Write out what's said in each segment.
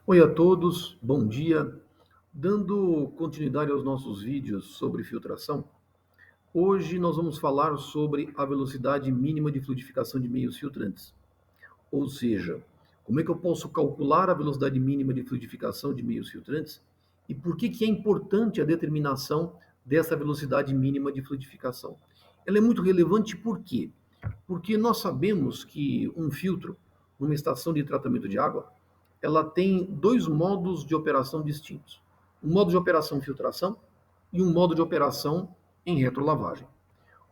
Oi a todos, bom dia. Dando continuidade aos nossos vídeos sobre filtração, hoje nós vamos falar sobre a velocidade mínima de fluidificação de meios filtrantes. Ou seja, como é que eu posso calcular a velocidade mínima de fluidificação de meios filtrantes e por que é importante a determinação dessa velocidade mínima de fluidificação. Ela é muito relevante por quê? Porque nós sabemos que um filtro, numa estação de tratamento de água, ela tem dois modos de operação distintos. Um modo de operação filtração e um modo de operação em retrolavagem.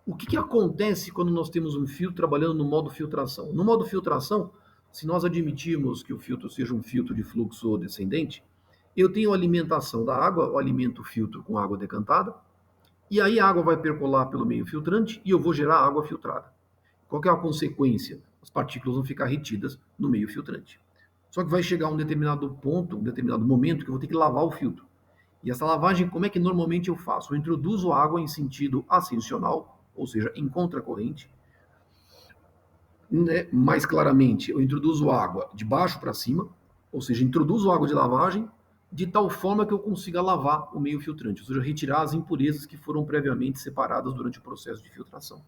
O que acontece quando nós temos um filtro trabalhando no modo filtração? No modo filtração, se nós admitirmos que o filtro seja um filtro de fluxo descendente, eu tenho a alimentação da água, eu alimento o filtro com água decantada, e aí a água vai percolar pelo meio filtrante e eu vou gerar água filtrada. Qual que é a consequência? As partículas vão ficar retidas no meio filtrante. Só que vai chegar um determinado ponto, um determinado momento que eu vou ter que lavar o filtro. E essa lavagem, como é que normalmente eu faço? Eu introduzo água em sentido ascensional, ou seja, em contracorrente. Né? Mais claramente, eu introduzo água de baixo para cima, ou seja, introduzo água de lavagem de tal forma que eu consiga lavar o meio filtrante, ou seja, retirar as impurezas que foram previamente separadas durante o processo de filtração.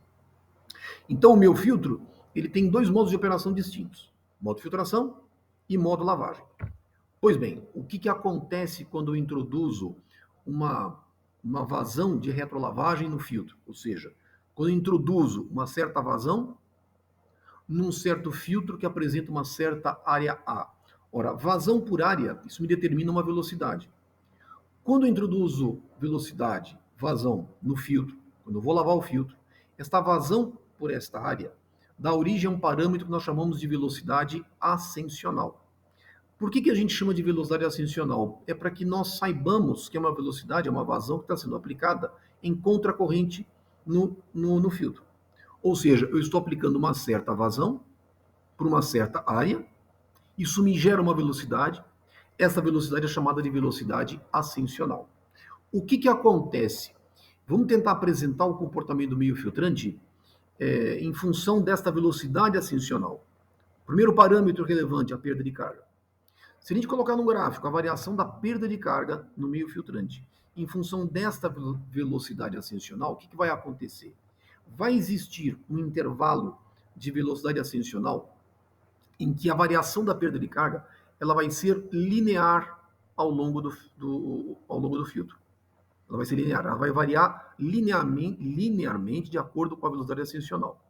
Então, o meu filtro, ele tem dois modos de operação distintos: modo filtração e modo lavagem. Pois bem, o que acontece quando eu introduzo uma vazão de retrolavagem no filtro? Ou seja, quando eu introduzo uma certa vazão num certo filtro que apresenta uma certa área A. Ora, vazão por área, isso me determina uma velocidade. Quando eu introduzo velocidade, vazão no filtro, quando eu vou lavar o filtro, esta vazão por esta área dá origem a um parâmetro que nós chamamos de velocidade ascensional. Por que a gente chama de velocidade ascensional? É para que nós saibamos que é uma velocidade, é uma vazão que está sendo aplicada em contracorrente no filtro. Ou seja, eu estou aplicando uma certa vazão por uma certa área, isso me gera uma velocidade, essa velocidade é chamada de velocidade ascensional. O que acontece? Vamos tentar apresentar o comportamento do meio filtrante em função desta velocidade ascensional. Primeiro parâmetro relevante, a perda de carga. Se a gente colocar no gráfico a variação da perda de carga no meio filtrante, em função desta velocidade ascensional, o que vai acontecer? Vai existir um intervalo de velocidade ascensional em que a variação da perda de carga ela vai ser linear ao longo do filtro. Ela vai ser linear, ela vai variar linearmente de acordo com a velocidade ascensional.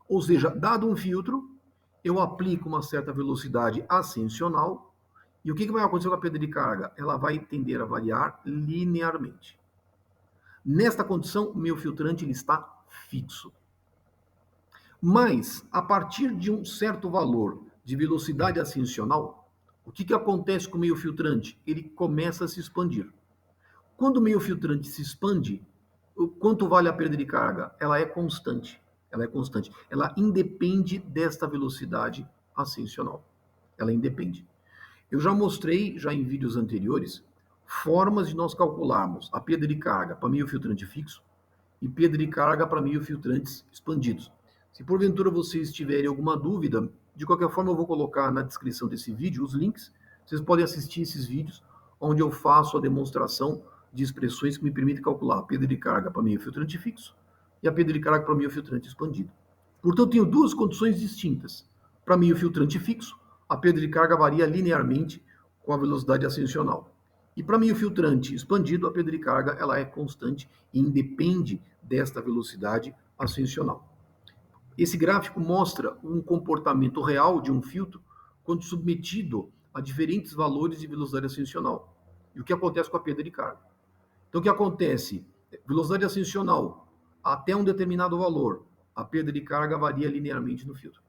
Ou seja, dado um filtro, eu aplico uma certa velocidade ascensional e o que vai acontecer com a perda de carga? Ela vai tender a variar linearmente. Nesta condição, o meu filtrante ele está fixo. Mas, a partir de um certo valor de velocidade ascensional, o que acontece com o meio filtrante? Ele começa a se expandir. Quando o meio filtrante se expande, quanto vale a perda de carga? Ela é constante. Ela é constante. Ela independe desta velocidade ascensional. Ela independe. Eu já mostrei, já em vídeos anteriores, formas de nós calcularmos a perda de carga para meio filtrante fixo e perda de carga para meio filtrantes expandidos. Se porventura vocês tiverem alguma dúvida, de qualquer forma eu vou colocar na descrição desse vídeo os links. Vocês podem assistir esses vídeos onde eu faço a demonstração de expressões que me permitem calcular a perda de carga para meio filtrante fixo e a perda de carga para meio filtrante expandido. Portanto, eu tenho duas condições distintas. Para meio filtrante fixo, a perda de carga varia linearmente com a velocidade ascensional. E para meio filtrante expandido, a perda de carga ela é constante e independe desta velocidade ascensional. Esse gráfico mostra um comportamento real de um filtro quando submetido a diferentes valores de velocidade ascensional. E o que acontece com a perda de carga? Então, o que acontece? Velocidade ascensional até um determinado valor, a perda de carga varia linearmente no filtro.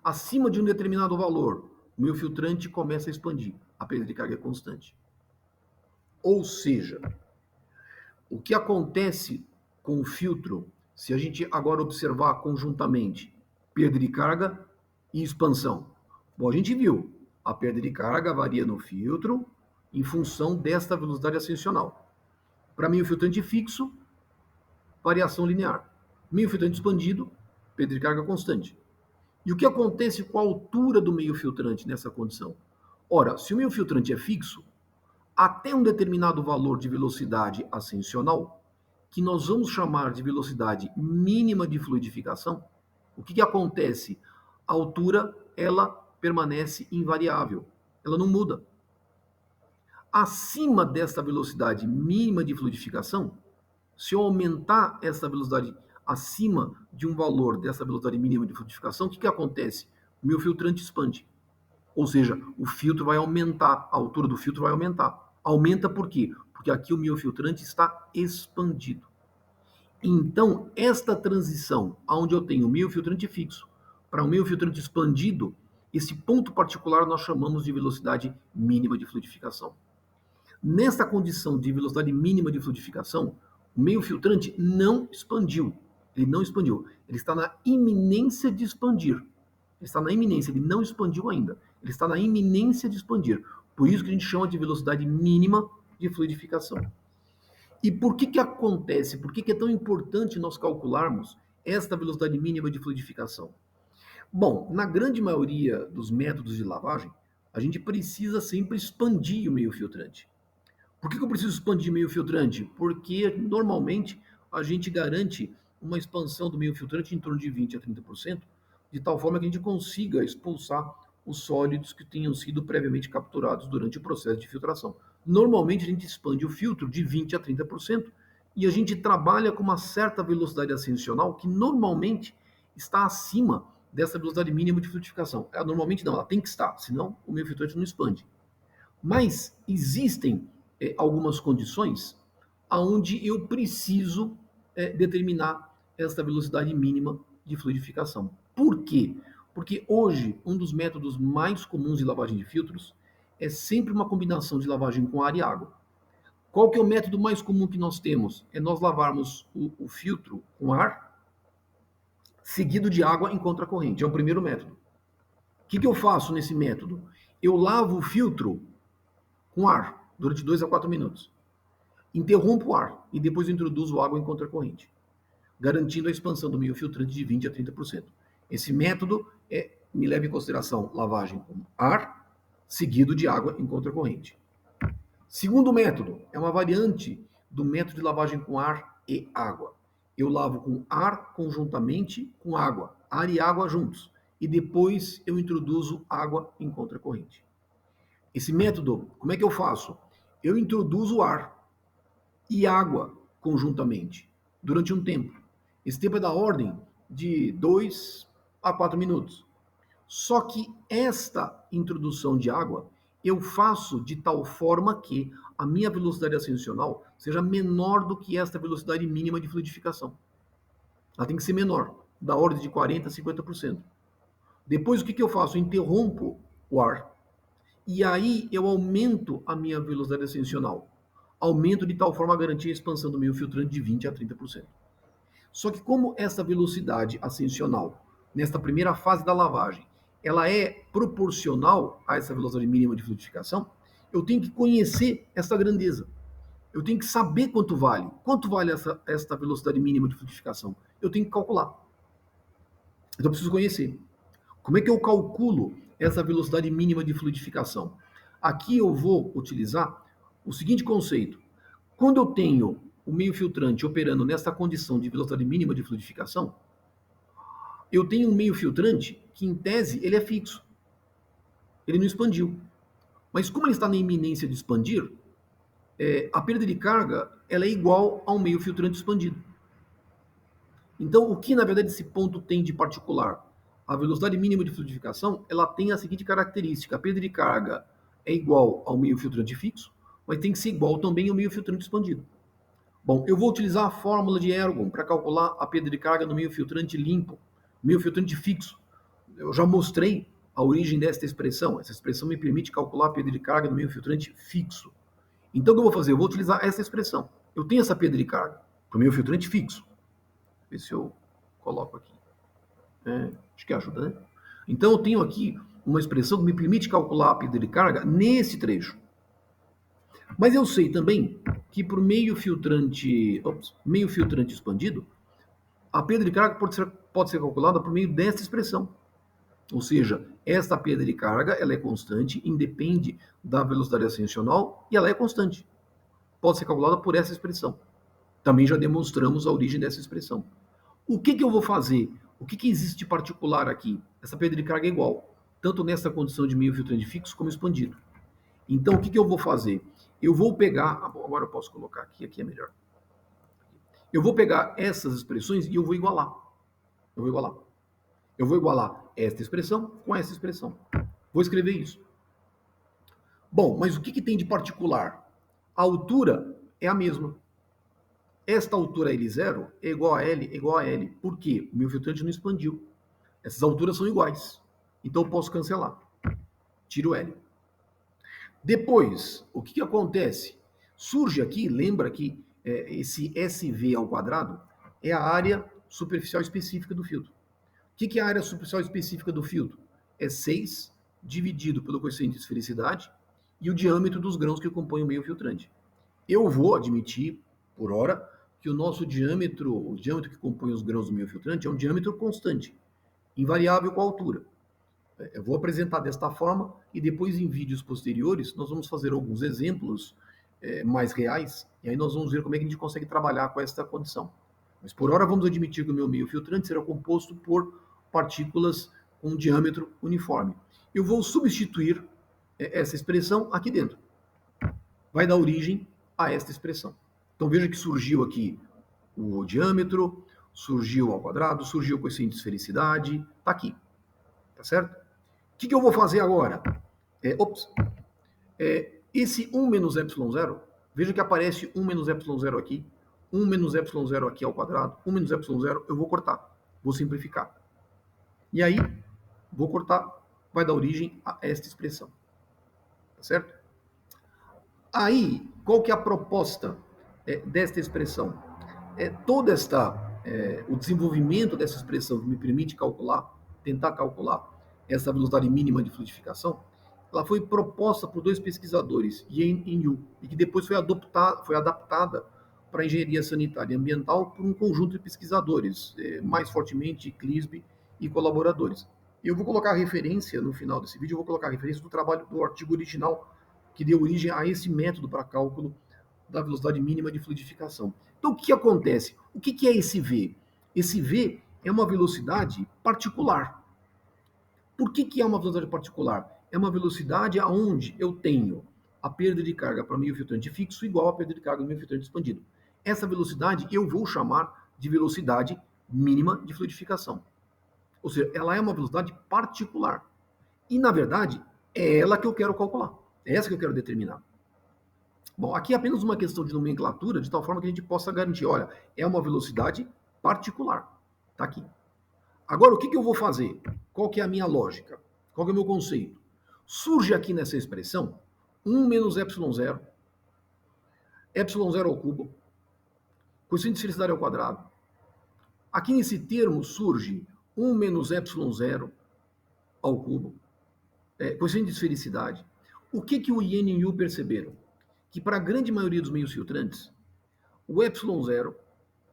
Acima de um determinado valor, o meu filtrante começa a expandir, a perda de carga é constante. Ou seja, o que acontece com o filtro, se a gente agora observar conjuntamente perda de carga e expansão? Bom, a gente viu, a perda de carga varia no filtro em função desta velocidade ascensional. Para meio filtrante fixo, variação linear. Meio filtrante expandido, perda de carga constante. E o que acontece com a altura do meio filtrante nessa condição? Ora, se o meio filtrante é fixo, até um determinado valor de velocidade ascensional, que nós vamos chamar de velocidade mínima de fluidificação, o que acontece? A altura, ela permanece invariável, ela não muda. Acima desta velocidade mínima de fluidificação, se eu aumentar essa velocidade acima de um valor dessa velocidade mínima de fluidificação, o que acontece? O meu filtrante expande. Ou seja, o filtro vai aumentar, a altura do filtro vai aumentar. Aumenta por quê? Porque aqui o meu filtrante está expandido. Então, esta transição, onde eu tenho o meu filtrante fixo para o meu filtrante expandido, esse ponto particular nós chamamos de velocidade mínima de fluidificação. Nesta condição de velocidade mínima de fluidificação, o meio filtrante não expandiu. Ele não expandiu. Ele está na iminência de expandir. Ele está na iminência, ele não expandiu ainda. Ele está na iminência de expandir. Por isso que a gente chama de velocidade mínima de fluidificação. E por que acontece? Por que é tão importante nós calcularmos esta velocidade mínima de fluidificação? Bom, na grande maioria dos métodos de lavagem, a gente precisa sempre expandir o meio filtrante. Por que eu preciso expandir meio filtrante? Porque normalmente a gente garante uma expansão do meio filtrante em torno de 20 a 30%, de tal forma que a gente consiga expulsar os sólidos que tenham sido previamente capturados durante o processo de filtração. Normalmente a gente expande o filtro de 20 a 30% e a gente trabalha com uma certa velocidade ascensional que normalmente está acima dessa velocidade mínima de fluidificação. Normalmente não, ela tem que estar, senão o meio filtrante não expande. Mas existem algumas condições onde eu preciso determinar essa velocidade mínima de fluidificação. Por quê? Porque hoje um dos métodos mais comuns de lavagem de filtros é sempre uma combinação de lavagem com ar e água. Qual que é o método mais comum que nós temos? É nós lavarmos o filtro com ar, seguido de água em contracorrente. É o primeiro método. O que eu faço nesse método? Eu lavo o filtro com ar durante 2 a 4 minutos. Interrompo o ar e depois introduzo água em contracorrente, garantindo a expansão do meio filtrante de 20 a 30%. Esse método me leva em consideração lavagem com ar, seguido de água em contracorrente. Segundo método, é uma variante do método de lavagem com ar e água. Eu lavo com ar conjuntamente com água, ar e água juntos, e depois eu introduzo água em contracorrente. Esse método, como é que eu faço? Eu introduzo ar e água conjuntamente durante um tempo. Esse tempo é da ordem de 2 a 4 minutos. Só que esta introdução de água eu faço de tal forma que a minha velocidade ascensional seja menor do que esta velocidade mínima de fluidificação. Ela tem que ser menor, da ordem de 40 a 50%. Depois o que eu faço? Eu interrompo o ar. E aí eu aumento a minha velocidade ascensional. Aumento de tal forma a garantir a expansão do meio filtrante de 20 a 30%. Só que como essa velocidade ascensional, nesta primeira fase da lavagem, ela é proporcional a essa velocidade mínima de fluidificação, eu tenho que conhecer essa grandeza. Eu tenho que saber quanto vale. Quanto vale esta velocidade mínima de fluidificação? Eu tenho que calcular. Então eu preciso conhecer. Como é que eu calculo essa velocidade mínima de fluidificação? Aqui eu vou utilizar o seguinte conceito. Quando eu tenho o meio filtrante operando nessa condição de velocidade mínima de fluidificação, eu tenho um meio filtrante que, em tese, ele é fixo. Ele não expandiu. Mas como ele está na iminência de expandir, a perda de carga ela é igual ao meio filtrante expandido. Então, o que, na verdade, esse ponto tem de particular? A velocidade mínima de fluidificação ela tem a seguinte característica. A perda de carga é igual ao meio filtrante fixo, mas tem que ser igual também ao meio filtrante expandido. Bom, eu vou utilizar a fórmula de Ergon para calcular a perda de carga no meio filtrante limpo, meio filtrante fixo. Eu já mostrei a origem desta expressão. Essa expressão me permite calcular a perda de carga no meio filtrante fixo. Então, o que eu vou fazer? Eu vou utilizar essa expressão. Eu tenho essa perda de carga para o meio filtrante fixo. Vê se eu coloco aqui. Acho que ajuda, né? Então, eu tenho aqui uma expressão que me permite calcular a perda de carga nesse trecho. Mas eu sei também que para o meio filtrante expandido, a perda de carga pode ser calculada por meio desta expressão. Ou seja, esta perda de carga ela é constante, independe da velocidade ascensional e ela é constante. Pode ser calculada por essa expressão. Também já demonstramos a origem dessa expressão. O que eu vou fazer? O que existe de particular aqui? Essa perda de carga é igual, tanto nessa condição de meio filtrante fixo como expandido. Então, o que eu vou fazer? Eu vou pegar... agora eu posso colocar aqui é melhor. Eu vou pegar essas expressões e eu vou igualar. Eu vou igualar esta expressão com essa expressão. Vou escrever isso. Bom, mas o que tem de particular? A altura é a mesma. Esta altura L0 é igual a L, é igual a L. Por quê? O meu filtrante não expandiu. Essas alturas são iguais. Então eu posso cancelar. Tiro L. Depois, o que acontece? Surge aqui, lembra que esse SV ao quadrado é a área superficial específica do filtro. O que é a área superficial específica do filtro? É 6 dividido pelo coeficiente de esfericidade e o diâmetro dos grãos que compõem o meio filtrante. Eu vou admitir, por hora, que o nosso diâmetro, o diâmetro que compõe os grãos do meio filtrante, é um diâmetro constante, invariável com a altura. Eu vou apresentar desta forma e depois em vídeos posteriores nós vamos fazer alguns exemplos mais reais e aí nós vamos ver como é que a gente consegue trabalhar com esta condição. Mas por hora vamos admitir que o meu meio filtrante será composto por partículas com diâmetro uniforme. Eu vou substituir essa expressão aqui dentro. Vai dar origem a esta expressão. Então veja que surgiu aqui o diâmetro, surgiu ao quadrado, surgiu o coeficiente de esfericidade, está aqui. Tá certo? O que eu vou fazer agora? Esse 1 menos ε0, veja que aparece 1 menos ε0 aqui, 1 menos ε0 aqui ao quadrado, 1 menos ε0, eu vou cortar, vou simplificar. E aí, vou cortar, vai dar origem a esta expressão. Tá certo? Aí, qual que é a proposta desta expressão? O desenvolvimento dessa expressão que me permite tentar calcular essa velocidade mínima de fluidificação, ela foi proposta por dois pesquisadores, Yen e Yu, e que depois foi adaptada para a engenharia sanitária e ambiental por um conjunto de pesquisadores, mais fortemente Clisby e colaboradores. Eu vou colocar a referência no final desse vídeo, eu vou colocar a referência do trabalho do artigo original que deu origem a esse método para cálculo da velocidade mínima de fluidificação. Então, o que acontece? O que é esse V? Esse V é uma velocidade particular. Por que é uma velocidade particular? É uma velocidade onde eu tenho a perda de carga para meio filtrante fixo igual à perda de carga do meio filtrante expandido. Essa velocidade eu vou chamar de velocidade mínima de fluidificação. Ou seja, ela é uma velocidade particular. E, na verdade, é ela que eu quero calcular. É essa que eu quero determinar. Bom, aqui é apenas uma questão de nomenclatura, de tal forma que a gente possa garantir, olha, é uma velocidade particular. Está aqui. Agora, o que eu vou fazer? Qual que é a minha lógica? Qual que é o meu conceito? Surge aqui nessa expressão 1 menos ε0, ε0 ao cubo, coeficiente de esfericidade ao quadrado. Aqui nesse termo surge 1 menos ε0 ao cubo, coeficiente de esfericidade. O que o Yen e o Yu perceberam? Que para a grande maioria dos meios filtrantes, o ε0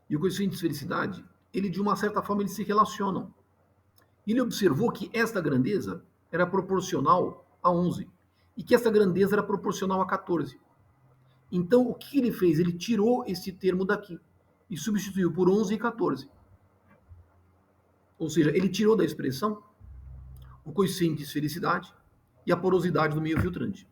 e o coeficiente de esfericidade, ele de uma certa forma eles se relacionam. Ele observou que esta grandeza era proporcional a 11 e que essa grandeza era proporcional a 14. Então, o que ele fez? Ele tirou esse termo daqui e substituiu por 11 e 14. Ou seja, ele tirou da expressão o coeficiente de esfericidade e a porosidade do meio filtrante.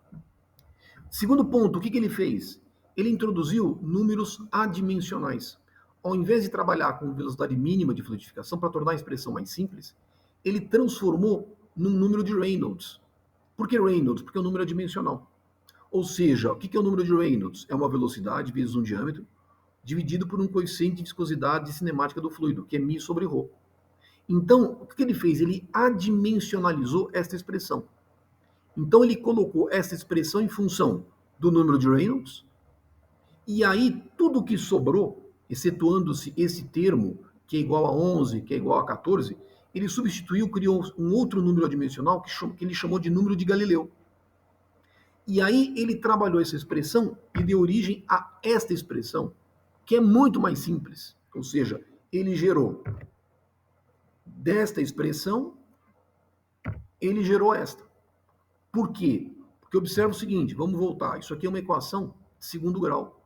Segundo ponto, o que ele fez? Ele introduziu números adimensionais. Ao invés de trabalhar com velocidade mínima de fluidificação para tornar a expressão mais simples, ele transformou num número de Reynolds. Por que Reynolds? Porque é um número adimensional. Ou seja, o que é o número de Reynolds? É uma velocidade vezes um diâmetro, dividido por um coeficiente de viscosidade cinemática do fluido, que é μ sobre ρ. Então, o que ele fez? Ele adimensionalizou esta expressão. Então, ele colocou essa expressão em função do número de Reynolds, e aí tudo que sobrou, excetuando-se esse termo, que é igual a 11, que é igual a 14, ele substituiu, criou um outro número adimensional que ele chamou de número de Galileu. E aí ele trabalhou essa expressão e deu origem a esta expressão, que é muito mais simples. Ou seja, ele gerou desta expressão ele gerou esta. Por quê? Porque observa o seguinte, vamos voltar, isso aqui é uma equação de segundo grau.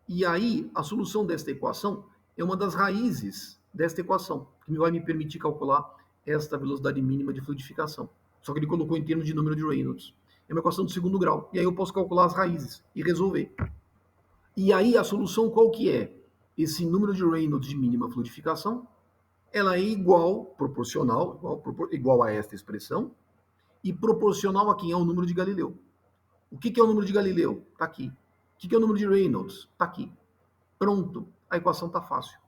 E aí, a solução desta equação é uma das raízes desta equação, que vai me permitir calcular esta velocidade mínima de fluidificação. Só que ele colocou em termos de número de Reynolds. É uma equação de segundo grau. E aí eu posso calcular as raízes e resolver. E aí a solução qual que é? Esse número de Reynolds de mínima fluidificação, ela é igual a esta expressão, e proporcional a quem é o número de Galileu. O que é o número de Galileu? Está aqui. O que é o número de Reynolds? Está aqui. Pronto, a equação está fácil.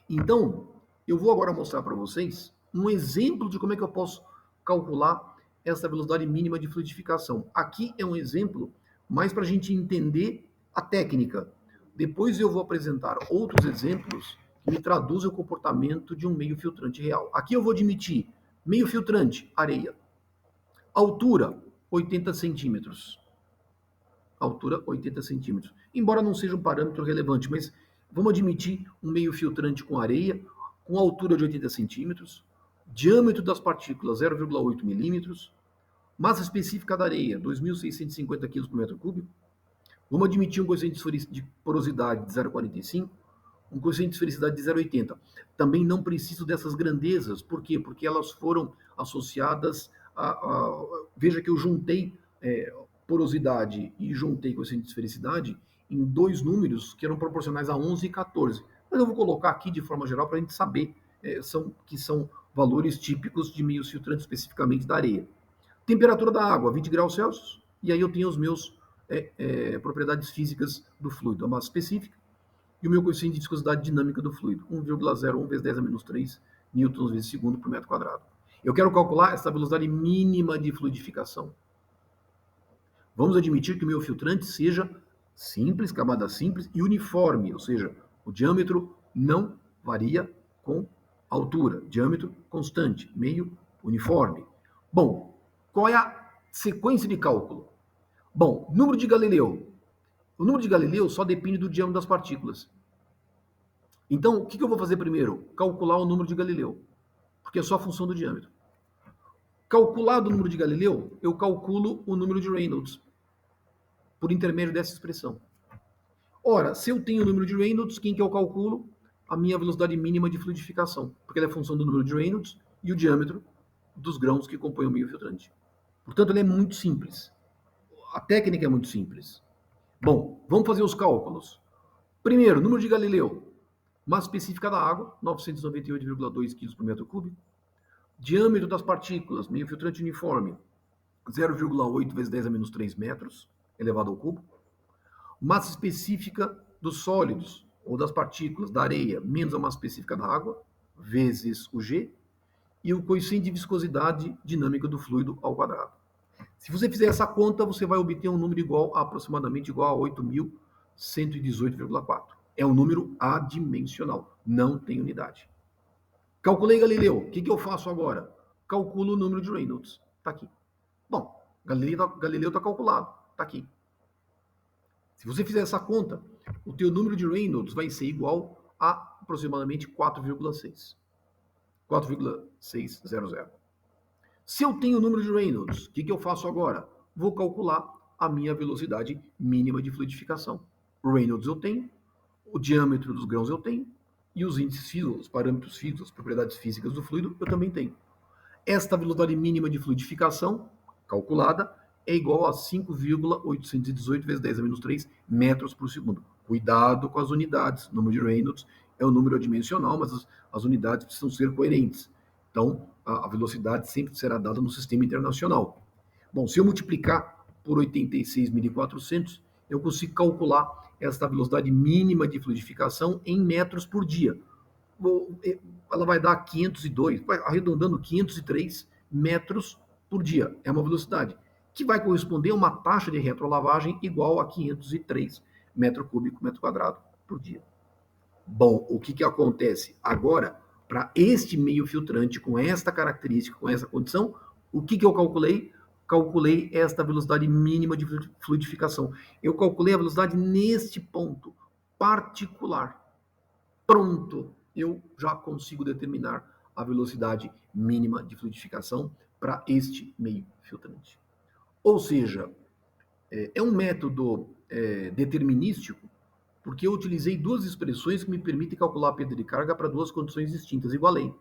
Então, eu vou agora mostrar para vocês um exemplo de como é que eu posso calcular essa velocidade mínima de fluidificação. Aqui é um exemplo mais para a gente entender a técnica. Depois eu vou apresentar outros exemplos que me traduzem o comportamento de um meio filtrante real. Aqui eu vou admitir meio filtrante, areia. Altura, 80 centímetros. Altura, 80 centímetros. Embora não seja um parâmetro relevante, mas vamos admitir um meio filtrante com areia, com altura de 80 centímetros, diâmetro das partículas 0,8 milímetros, massa específica da areia 2.650 kg por metro cúbico. Vamos admitir um coeficiente de porosidade de 0,45, um coeficiente de esfericidade de 0,80. Também não preciso dessas grandezas. Por quê? Porque elas foram associadas veja que eu juntei porosidade e juntei coeficiente de esfericidade em dois números que eram proporcionais a 11 e 14. Mas eu vou colocar aqui de forma geral para a gente saber que são valores típicos de meios filtrantes, especificamente da areia. Temperatura da água, 20 graus Celsius. E aí eu tenho os meus propriedades físicas do fluido, a massa específica e o meu coeficiente de viscosidade dinâmica do fluido, 1,01 vezes 10 a menos 3 newtons vezes segundo por metro quadrado. Eu quero calcular essa velocidade mínima de fluidificação. Vamos admitir que o meu filtrante seja simples, camada simples e uniforme, ou seja, o diâmetro não varia com altura, diâmetro constante, meio uniforme. Bom, qual é a sequência de cálculo? Bom, número de Galileu. O número de Galileu só depende do diâmetro das partículas. Então, o que eu vou fazer primeiro? Calcular o número de Galileu, porque é só a função do diâmetro. Calculado o número de Galileu, eu calculo o número de Reynolds, por intermédio dessa expressão. Ora, se eu tenho o número de Reynolds, quem que eu calculo? A minha velocidade mínima de fluidificação, porque ela é função do número de Reynolds e o diâmetro dos grãos que compõem o meio filtrante. Portanto, ele é muito simples. A técnica é muito simples. Bom, vamos fazer os cálculos. Primeiro, número de Galileu. Massa específica da água, 998,2 kg por metro cúbico. Diâmetro das partículas, meio filtrante uniforme, 0,8 vezes 10 a menos 3 metros, elevado ao cubo. Massa específica dos sólidos, ou das partículas, da areia, menos a massa específica da água, vezes o G. E o coeficiente de viscosidade dinâmica do fluido ao quadrado. Se você fizer essa conta, você vai obter um número aproximadamente igual a 8.118,4. É um número adimensional, não tem unidade. Calculei Galileu, o que eu faço agora? Calculo o número de Reynolds, está aqui. Bom, Galileu está calculado, está aqui. Se você fizer essa conta, o teu número de Reynolds vai ser igual a aproximadamente 4,6. 4,600. Se eu tenho o número de Reynolds, o que eu faço agora? Vou calcular a minha velocidade mínima de fluidificação. O Reynolds eu tenho, o diâmetro dos grãos eu tenho, e os índices físicos, os parâmetros físicos, as propriedades físicas do fluido eu também tenho. Esta velocidade mínima de fluidificação, calculada, é igual a 5,818 vezes 10 a menos 3 metros por segundo. Cuidado com as unidades. O número de Reynolds é um número adimensional, mas as unidades precisam ser coerentes. Então, a velocidade sempre será dada no sistema internacional. Bom, se eu multiplicar por 86.400, eu consigo calcular esta velocidade mínima de fluidificação em metros por dia. Ela vai dar 502, arredondando 503 metros por dia. É uma velocidade que vai corresponder a uma taxa de retrolavagem igual a 503 metro cúbico, metro quadrado por dia. Bom, o que acontece agora? Para este meio filtrante, com esta característica, com essa condição, o que eu calculei? Calculei esta velocidade mínima de fluidificação. Eu calculei a velocidade neste ponto particular. Pronto, eu já consigo determinar a velocidade mínima de fluidificação para este meio filtrante. Ou seja, é um método determinístico, porque eu utilizei duas expressões que me permitem calcular a perda de carga para duas condições distintas, igualei.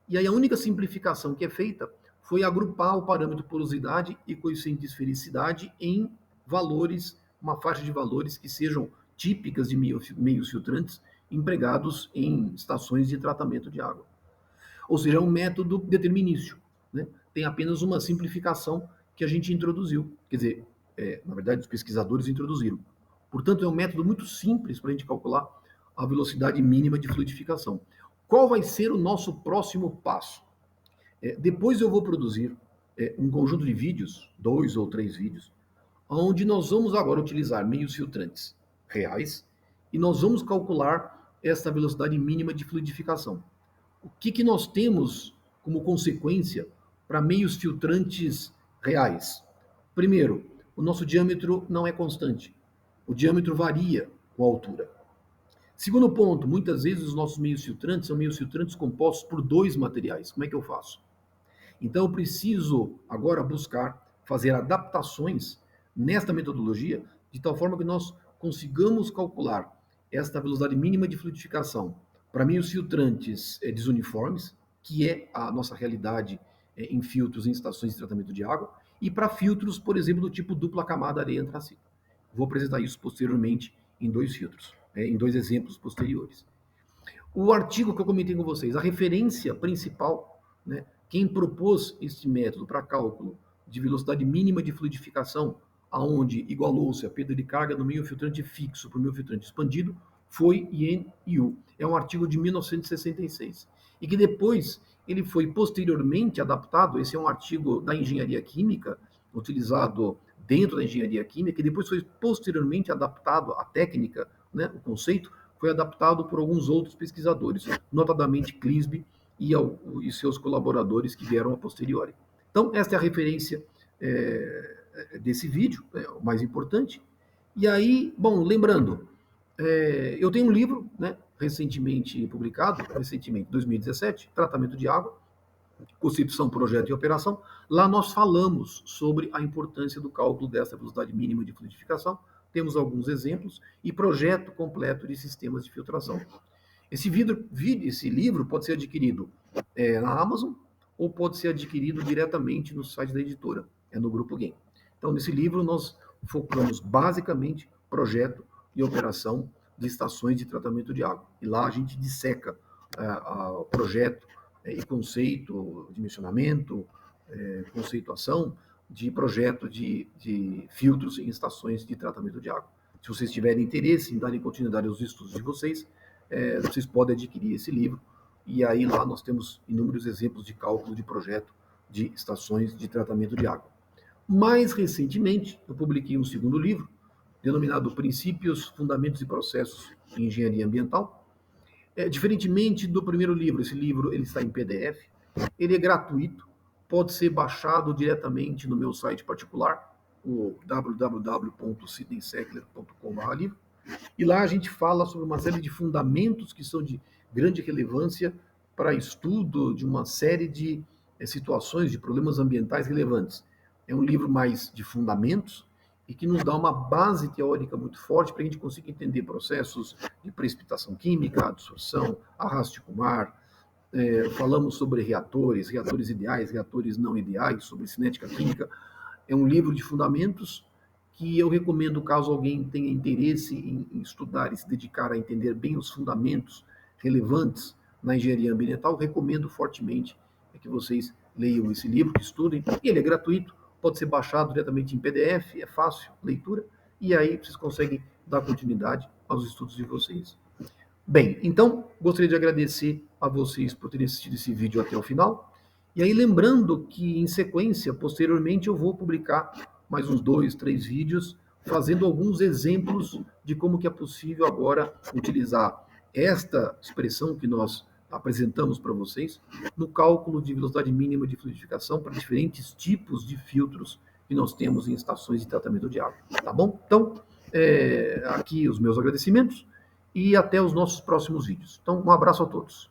E aí a única simplificação que é feita foi agrupar o parâmetro porosidade e coeficiente de esfericidade em valores, uma faixa de valores que sejam típicas de meios filtrantes empregados em estações de tratamento de água. Ou seja, é um método determinístico, né? Tem apenas uma simplificação que a gente introduziu. Quer dizer, na verdade, os pesquisadores introduziram. Portanto, é um método muito simples para a gente calcular a velocidade mínima de fluidificação. Qual vai ser o nosso próximo passo? Depois eu vou produzir um conjunto de vídeos, 2 ou 3 vídeos, onde nós vamos agora utilizar meios filtrantes reais e nós vamos calcular esta velocidade mínima de fluidificação. O que nós temos como consequência para meios filtrantes reais? Primeiro, o nosso diâmetro não é constante. O diâmetro varia com a altura. Segundo ponto, muitas vezes os nossos meios filtrantes são meios filtrantes compostos por dois materiais. Como é que eu faço? Então eu preciso agora buscar fazer adaptações nesta metodologia de tal forma que nós consigamos calcular esta velocidade mínima de fluidificação para meios filtrantes desuniformes, que é a nossa realidade em filtros em estações de tratamento de água, e para filtros, por exemplo, do tipo dupla camada areia antracita. Vou apresentar isso posteriormente em dois filtros, em dois exemplos posteriores. O artigo que eu comentei com vocês, a referência principal, né, quem propôs este método para cálculo de velocidade mínima de fluidificação, aonde igualou-se a perda de carga do meio filtrante fixo para o meio filtrante expandido, foi Yen Yu. É um artigo de 1966. E que depois ele foi posteriormente adaptado, esse é um artigo da engenharia química, utilizado dentro da engenharia química, e depois foi posteriormente adaptado a técnica, né, o conceito, foi adaptado por alguns outros pesquisadores, notadamente Clisby e seus colaboradores que vieram a posteriori. Então, esta é a referência desse vídeo, o mais importante. E aí, bom, lembrando, eu tenho um livro, né, recentemente publicado, 2017, Tratamento de Água, Concepção, Projeto e Operação. Lá nós falamos sobre a importância do cálculo dessa velocidade mínima de fluidificação, temos alguns exemplos, e projeto completo de sistemas de filtração. Esse livro pode ser adquirido na Amazon ou pode ser adquirido diretamente no site da editora, no Grupo Game. Então, nesse livro, nós focamos basicamente projeto e operação de estações de tratamento de água. E lá a gente disseca o projeto e conceito, dimensionamento, conceituação de projeto de filtros em estações de tratamento de água. Se vocês tiverem interesse em darem continuidade aos estudos de vocês, vocês podem adquirir esse livro, e aí lá nós temos inúmeros exemplos de cálculo de projeto de estações de tratamento de água. Mais recentemente, eu publiquei um segundo livro, denominado Princípios, Fundamentos e Processos em Engenharia Ambiental. Diferentemente do primeiro livro, esse livro ele está em PDF, ele é gratuito, pode ser baixado diretamente no meu site particular, o www.sidneyseckler.com/livro, e lá a gente fala sobre uma série de fundamentos que são de grande relevância para estudo de uma série de situações, de problemas ambientais relevantes. É um livro mais de fundamentos e que nos dá uma base teórica muito forte para a gente conseguir entender processos de precipitação química, absorção, arraste com mar. Falamos sobre reatores ideais, reatores não ideais, sobre cinética química. É um livro de fundamentos que eu recomendo caso alguém tenha interesse em estudar e se dedicar a entender bem os fundamentos relevantes na engenharia ambiental, recomendo fortemente que vocês leiam esse livro, que estudem. Ele é gratuito, pode ser baixado diretamente em PDF, é fácil leitura, e aí vocês conseguem dar continuidade aos estudos de vocês. Bem, então, gostaria de agradecer a vocês por terem assistido esse vídeo até o final. E aí, lembrando que, em sequência, posteriormente, eu vou publicar mais uns 2, 3 vídeos, fazendo alguns exemplos de como que é possível agora utilizar esta expressão que nós apresentamos para vocês no cálculo de velocidade mínima de fluidificação para diferentes tipos de filtros que nós temos em estações de tratamento de água. Tá bom? Então, aqui os meus agradecimentos e até os nossos próximos vídeos. Então, um abraço a todos.